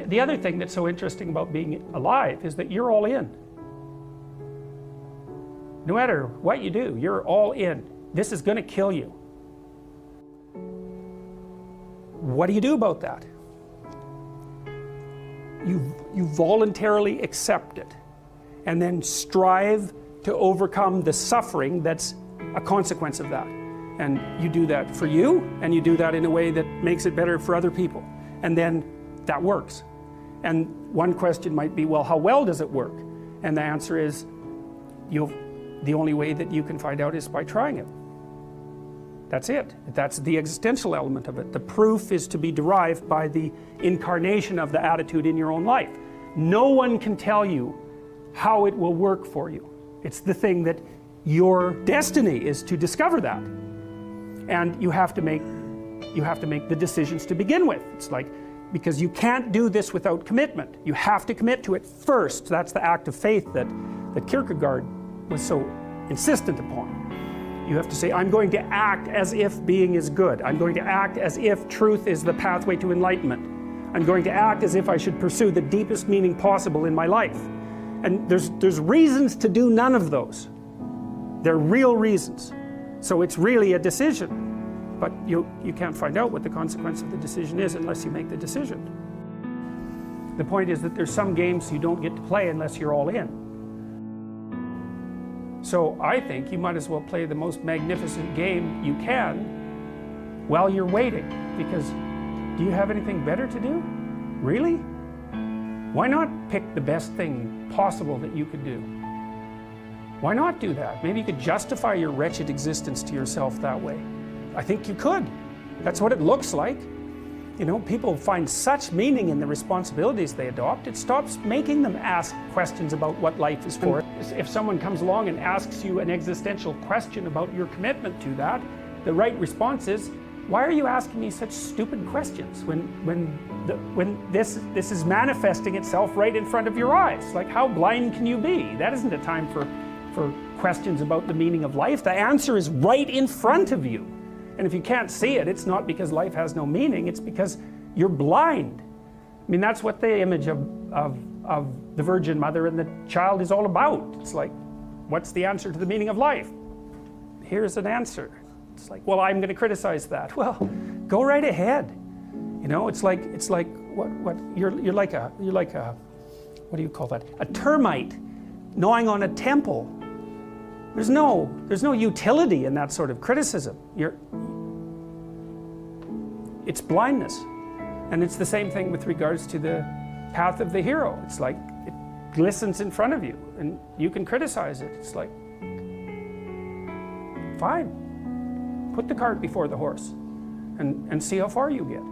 The other thing that's so interesting about being alive is that you're all in. No matter what you do, you're all in. This is going to kill you. What do you do about that? You voluntarily accept it and then strive to overcome the suffering that's a consequence of that. And you do that for you, and you do that in a way that makes it better for other people. And then that works. And one question might be, well, how well does it work? And the answer is, the only way that you can find out is by trying it. That's it. That's the existential element of it. The proof is to be derived by the incarnation of the attitude in your own life. No one can tell you how it will work for you. It's the thing that your destiny is to discover that. And you have to make the decisions to begin with. It's like, because you can't do this without commitment. You have to commit to it first. That's the act of faith that Kierkegaard was so insistent upon. You have to say, I'm going to act as if being is good. I'm going to act as if truth is the pathway to enlightenment. I'm going to act as if I should pursue the deepest meaning possible in my life. And there's reasons to do none of those. They're real reasons. So it's really a decision. But you can't find out what the consequence of the decision is unless you make the decision. The point is that there's some games you don't get to play unless you're all in. So I think you might as well play the most magnificent game you can while you're waiting. Because do you have anything better to do? Really? Why not pick the best thing possible that you could do? Why not do that? Maybe you could justify your wretched existence to yourself that way. I think you could. That's what it looks like. You know, people find such meaning in the responsibilities they adopt, it stops making them ask questions about what life is for. If someone comes along and asks you an existential question about your commitment to that, the right response is, why are you asking me such stupid questions when this is manifesting itself right in front of your eyes? Like, how blind can you be? That isn't a time for questions about the meaning of life. The answer is right in front of you. And if you can't see it, it's not because life has no meaning, it's because you're blind. I mean, that's what the image of the Virgin Mother and the child is all about. It's like, what's the answer to the meaning of life? Here's an answer. It's like, well, I'm going to criticize that. Well, go right ahead. You know, it's like what you're like a what do you call that? A termite gnawing on a temple. There's no utility in that sort of criticism. It's blindness. And it's the same thing with regards to the path of the hero. It's like, it glistens in front of you and you can criticize it. It's like, fine. Put the cart before the horse and see how far you get.